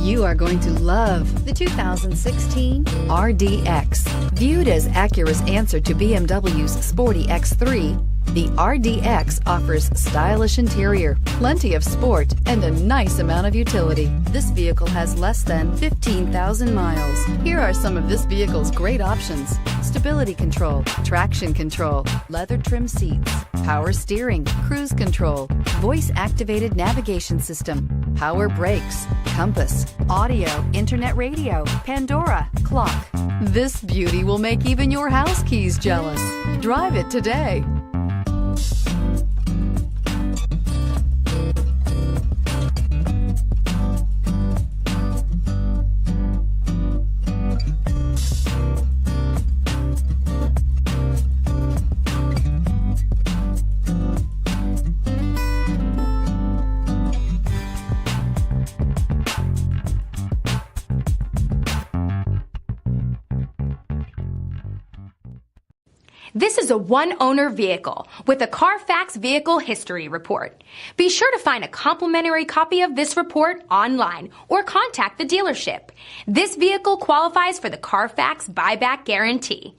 You are going to love the 2016 RDX. Viewed as Acura's answer to BMW's sporty X3, the RDX offers stylish interior, plenty of sport, and a nice amount of utility. This vehicle has less than 15,000 miles. Here are some of this vehicle's great options: stability control, traction control, leather trim seats, power steering, cruise control, voice-activated navigation system, power brakes, compass, audio, internet radio, Pandora, clock. This beauty will make even your house keys jealous. Drive it today. This is a one-owner vehicle with a Carfax Vehicle History Report. Be sure to find a complimentary copy of this report online or contact the dealership. This vehicle qualifies for the Carfax Buyback Guarantee.